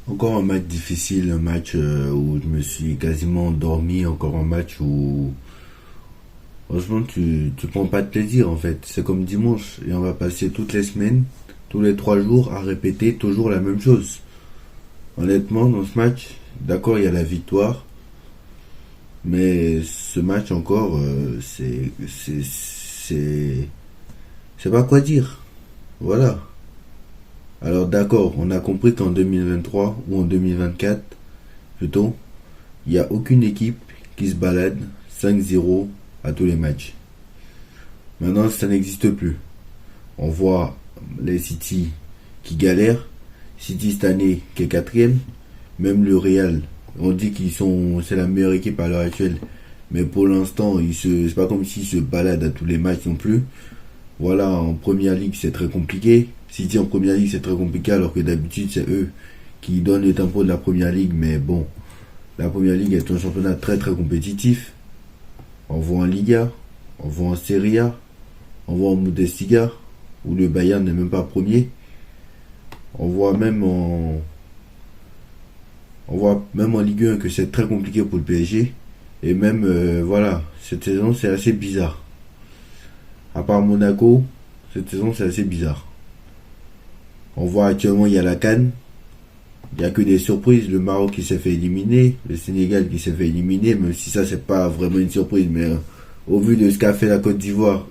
Encore un match difficile, un match où je me suis quasiment endormi, encore un match où franchement tu prends pas de plaisir en fait. C'est comme dimanche et on va passer toutes les semaines, tous les 3 jours à répéter toujours la même chose. Honnêtement, dans ce match, d'accord, il y a la victoire, mais ce match encore, c'est pas quoi dire. Voilà. Alors d'accord, on a compris qu'en 2023 ou en 2024, plutôt, il n'y a aucune équipe qui se balade 5-0 à tous les matchs. Maintenant, ça n'existe plus. On voit les City qui galèrent. City cette année qui est quatrième. Même le Real, on dit c'est la meilleure équipe à l'heure actuelle. Mais pour l'instant, c'est pas comme s'ils se baladent à tous les matchs non plus. Voilà, en première ligue, c'est très compliqué. City en première ligue, c'est très compliqué alors que d'habitude, c'est eux qui donnent le tempo de la première ligue. Mais bon, la première ligue est un championnat très très compétitif. On voit en Liga, on voit en Serie A, on voit en Bundesliga, où le Bayern n'est même pas premier. On voit même en, on voit même en Ligue 1 que c'est très compliqué pour le PSG. Et même, voilà, cette saison, c'est assez bizarre. À part Monaco, cette saison, c'est assez bizarre. On voit actuellement, il y a la CAN. Il n'y a que des surprises. Le Maroc qui s'est fait éliminer. Le Sénégal qui s'est fait éliminer. Même si ça, c'est pas vraiment une surprise. Mais au vu de ce qu'a fait la Côte d'Ivoire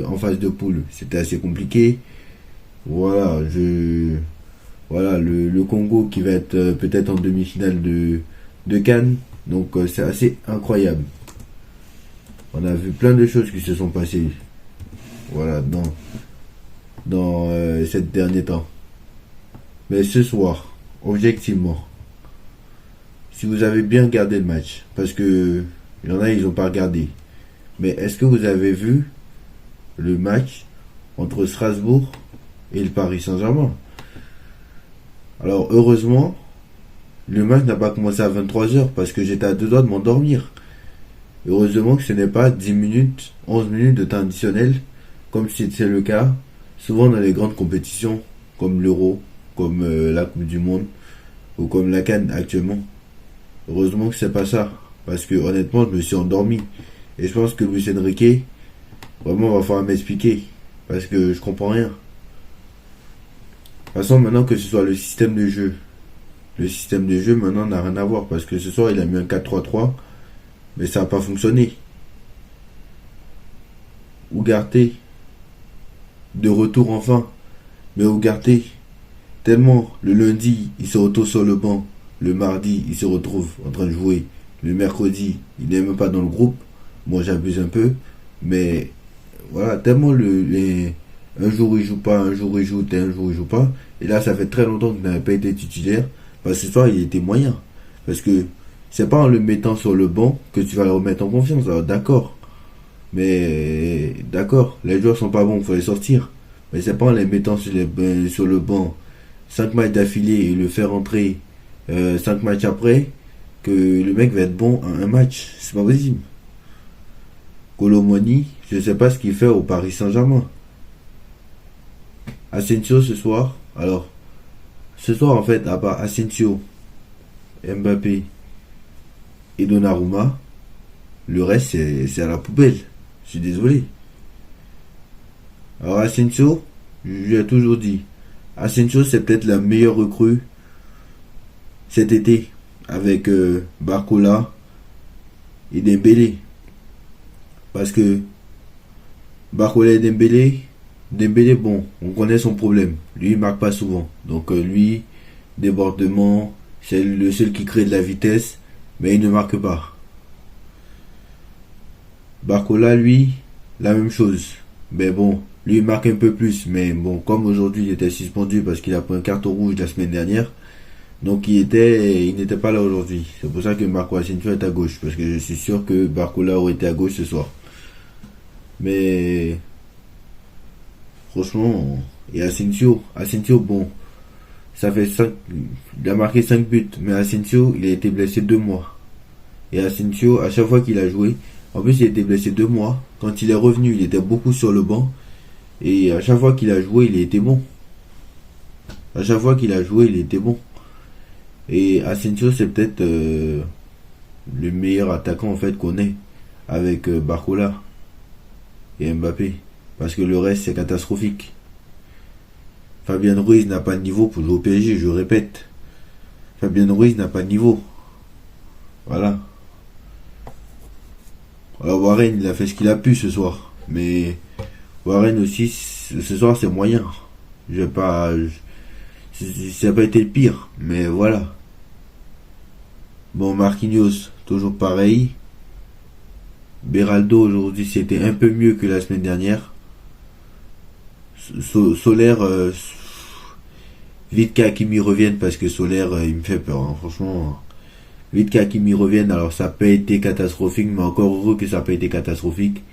en phase de poule, c'était assez compliqué. Voilà, voilà le Congo qui va être peut-être en demi-finale de CAN. Donc c'est assez incroyable. On a vu plein de choses qui se sont passées. Voilà, dans ces derniers temps. Mais ce soir, objectivement, si vous avez bien regardé le match, parce que il y en a, ils n'ont pas regardé, mais est-ce que vous avez vu le match entre Strasbourg et le Paris Saint-Germain? Alors, heureusement, le match n'a pas commencé à 23h parce que j'étais à 2 doigts de m'endormir. Heureusement que ce n'est pas 10 minutes, 11 minutes de temps additionnel, comme c'est le cas souvent dans les grandes compétitions, comme l'Euro, comme la Coupe du Monde, ou comme la CAN actuellement. Heureusement que c'est pas ça, parce que honnêtement, je me suis endormi. Et je pense que Luis Enrique, vraiment, va falloir m'expliquer, parce que je comprends rien. De toute façon, maintenant que ce soit le système de jeu maintenant n'a rien à voir, parce que ce soir, il a mis un 4-3-3, mais ça n'a pas fonctionné. Ougarté, de retour enfin, mais Ougarté, tellement le lundi, il se retrouve sur le banc, le mardi, il se retrouve en train de jouer, le mercredi, il n'est même pas dans le groupe. Moi, j'abuse un peu, mais voilà, tellement un jour il joue pas, un jour il joue, un jour il joue pas. Et là, ça fait très longtemps qu'il n'avait pas été titulaire, parce que ce soir, il était moyen. Parce que c'est pas en le mettant sur le banc que tu vas le remettre en confiance. Alors, d'accord. Mais d'accord, les joueurs sont pas bons, il faut les sortir. Mais c'est pas en les mettant sur le banc 5 matchs d'affilée et le faire rentrer 5 matchs après que le mec va être bon à un match. C'est pas possible. Colomoni, je sais pas ce qu'il fait au Paris Saint-Germain. Asensio ce soir, alors ce soir en fait, à part Asensio, Mbappé et Donnarumma, le reste c'est à la poubelle. Je suis désolé. Alors Asensio, je lui ai toujours dit, Asensio c'est peut-être la meilleure recrue cet été avec Barcola et Dembélé. Parce que Barcola et Dembélé bon, on connaît son problème. Lui il marque pas souvent. Donc lui, débordement, c'est le seul qui crée de la vitesse, mais il ne marque pas. Barcola lui, la même chose. Mais bon, lui il marque un peu plus, mais bon, comme aujourd'hui il était suspendu parce qu'il a pris un carton rouge la semaine dernière, donc il n'était pas là aujourd'hui. C'est pour ça que Marco Asensio est à gauche, parce que je suis sûr que Barcola aurait été à gauche ce soir. Mais franchement, et Asensio, bon, ça fait 5, il a marqué 5 buts, mais Asensio, il a été blessé 2 mois. Et Asensio, à chaque fois qu'il a joué, en plus il a été blessé 2 mois, quand il est revenu, il était beaucoup sur le banc, et à chaque fois qu'il a joué, il a été bon. À chaque fois qu'il a joué, il était bon. Et Asensio, c'est peut-être le meilleur attaquant en fait qu'on ait avec Barcola et Mbappé. Parce que le reste, c'est catastrophique. Fabien Ruiz n'a pas de niveau pour jouer au PSG, je répète. Fabien Ruiz n'a pas de niveau. Voilà. Alors Warren, il a fait ce qu'il a pu ce soir. Mais Warren aussi, ce soir, c'est moyen. Je vais pas... Ça n'a pas été le pire, mais voilà. Bon, Marquinhos, toujours pareil. Beraldo, aujourd'hui, c'était un peu mieux que la semaine dernière. Solaire, vite qu'Hakimi revienne parce que Solaire, il me fait peur, hein, franchement. Vite qu'Hakimi revienne, alors ça n'a pas été catastrophique, mais encore heureux que ça n'a pas été catastrophique.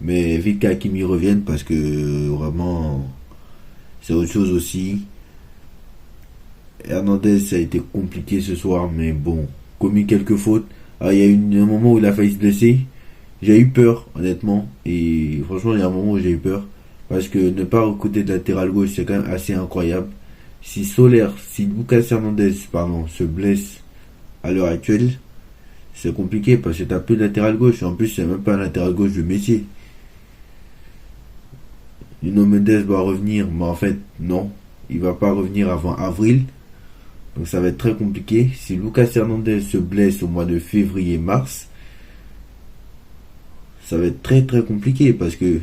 Mais vite qu'Hakimi revienne parce que vraiment, c'est autre chose aussi. Hernandez, ça a été compliqué ce soir, mais bon, commis quelques fautes. Alors, il y a eu un moment où il a failli se blesser. J'ai eu peur, honnêtement. Et franchement, il y a un moment où j'ai eu peur. Parce que ne pas recruter de latéral gauche, c'est quand même assez incroyable. Si Lucas Hernandez, pardon, se blesse à l'heure actuelle, c'est compliqué parce que t'as plus de latéral gauche. En plus, c'est même pas un latéral gauche de métier. Nuno Mendes doit revenir, mais en fait, non. Il va pas revenir avant avril. Donc ça va être très compliqué. Si Lucas Hernandez se blesse au mois de février-mars, ça va être très très compliqué parce que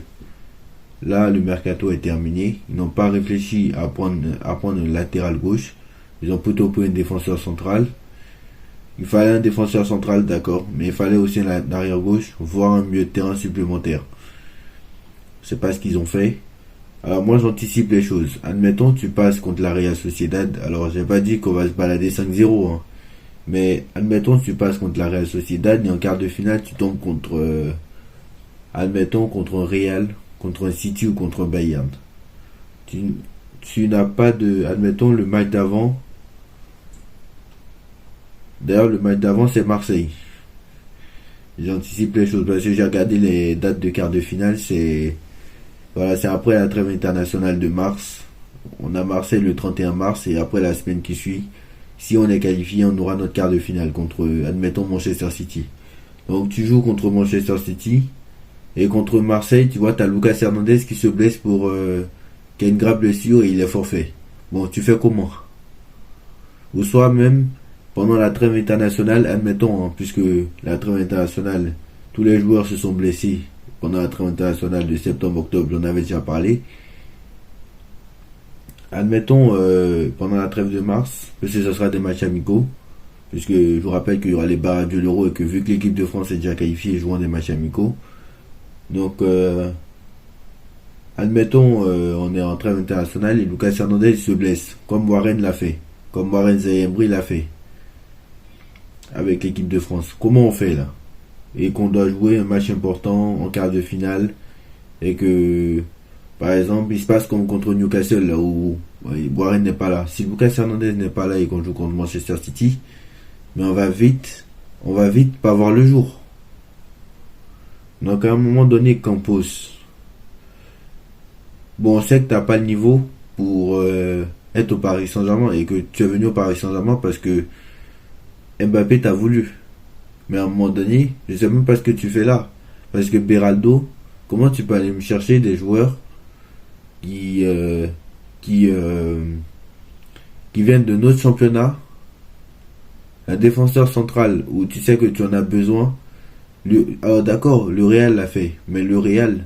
là, le mercato est terminé. Ils n'ont pas réfléchi à prendre le latéral gauche. Ils ont plutôt pris un défenseur central. Il fallait un défenseur central, d'accord, mais il fallait aussi un arrière gauche, voire un milieu de terrain supplémentaire. C'est pas ce qu'ils ont fait. Alors moi j'anticipe les choses. Admettons tu passes contre la Real Sociedad. Alors j'ai pas dit qu'on va se balader 5-0, hein. Mais admettons tu passes contre la Real Sociedad et en quart de finale tu tombes contre admettons contre un Real, contre un City ou contre un Bayern. Tu n'as pas de... Admettons le match d'avant. D'ailleurs le match d'avant c'est Marseille. J'anticipe les choses parce que j'ai regardé les dates de quart de finale. Voilà, c'est après la trêve internationale de mars. On a Marseille le 31 mars et après la semaine qui suit, si on est qualifié, on aura notre quart de finale contre, admettons, Manchester City. Donc tu joues contre Manchester City et contre Marseille, tu vois, t'as Lucas Hernandez qui se blesse qui a une grave blessure et il est forfait. Bon, tu fais comment? Ou soit même pendant la trêve internationale, admettons, hein, puisque la trêve internationale, tous les joueurs se sont blessés pendant la trêve internationale de septembre-octobre, j'en avais déjà parlé. Admettons, pendant la trêve de mars, parce que ce sera des matchs amicaux, puisque je vous rappelle qu'il y aura les barrages de l'Euro et que vu que l'équipe de France est déjà qualifiée, ils joueront des matchs amicaux. Donc, admettons, on est en trêve internationale et Lucas Hernandez se blesse, comme Warren l'a fait, comme Warren Zaïre-Emery l'a fait, avec l'équipe de France. Comment on fait là? Et qu'on doit jouer un match important en quart de finale et que par exemple il se passe comme contre Newcastle là où Warren n'est pas là. Si Lucas Hernandez n'est pas là et qu'on joue contre Manchester City, mais on va vite pas voir le jour. Donc à un moment donné, Campos, bon, on sait que t'as pas le niveau pour être au Paris Saint-Germain et que tu es venu au Paris Saint-Germain parce que Mbappé t'a voulu. Mais à un moment donné, je sais même pas ce que tu fais là. Parce que Beraldo, comment tu peux aller me chercher des joueurs qui viennent de notre championnat, un défenseur central où tu sais que tu en as besoin. Alors d'accord, le Real l'a fait, mais le Real,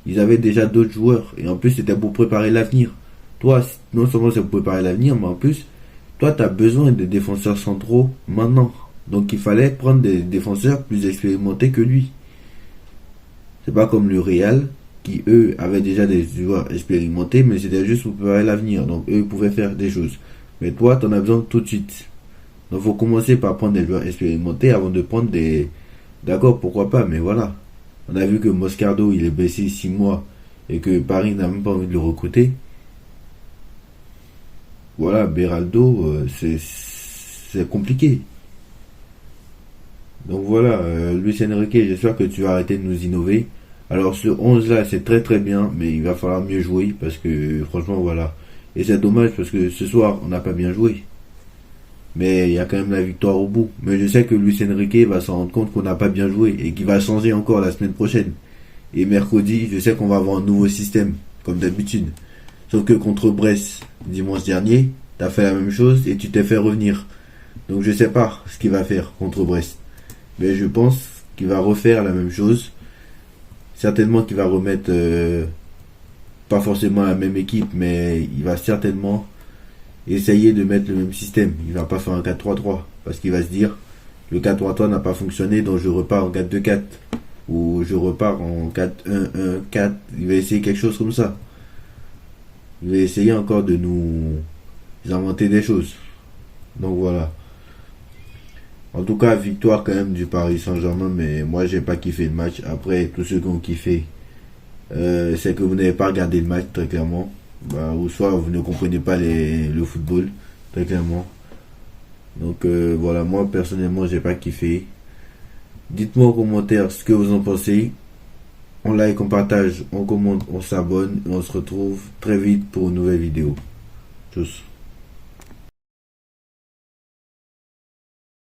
ils avaient déjà d'autres joueurs et en plus c'était pour préparer l'avenir. Toi, non seulement c'est pour préparer l'avenir, mais en plus, toi tu as besoin de défenseurs centraux maintenant. Donc il fallait prendre des défenseurs plus expérimentés que lui. C'est pas comme le Real, qui eux avaient déjà des joueurs expérimentés, mais c'était juste pour préparer l'avenir. Donc eux ils pouvaient faire des choses. Mais toi, t'en as besoin tout de suite. Donc faut commencer par prendre des joueurs expérimentés avant de prendre des... D'accord, pourquoi pas, mais voilà. On a vu que Moscardo, il est blessé 6 mois et que Paris n'a même pas envie de le recruter. Voilà, Beraldo, c'est compliqué. Donc voilà, Luis Enrique, j'espère que tu vas arrêter de nous innover. Alors ce 11 là, c'est très très bien, mais il va falloir mieux jouer parce que franchement voilà. Et c'est dommage parce que ce soir, on n'a pas bien joué. Mais il y a quand même la victoire au bout. Mais je sais que Luis Enrique va se rendre compte qu'on n'a pas bien joué et qu'il va changer encore la semaine prochaine. Et mercredi, je sais qu'on va avoir un nouveau système, comme d'habitude. Sauf que contre Brest, dimanche dernier, t'as fait la même chose et tu t'es fait revenir. Donc je sais pas ce qu'il va faire contre Brest. Mais je pense qu'il va refaire la même chose. Certainement qu'il va remettre, pas forcément la même équipe, mais il va certainement essayer de mettre le même système. Il va pas faire un 4-3-3 parce qu'il va se dire le 4-3-3 n'a pas fonctionné, donc je repars en 4-2-4 ou je repars en 4-1-1-4. Il va essayer quelque chose comme ça. Il va essayer encore de nous inventer des choses. Donc voilà. En tout cas, victoire quand même du Paris Saint-Germain, mais moi j'ai pas kiffé le match. Après, tous ceux qui ont kiffé, c'est que vous n'avez pas regardé le match très clairement. Bah, ou soit vous ne comprenez pas le football, très clairement. Donc voilà, moi personnellement j'ai pas kiffé. Dites-moi en commentaire ce que vous en pensez. On like, on partage, on commente, on s'abonne et on se retrouve très vite pour une nouvelle vidéo. Tchuss.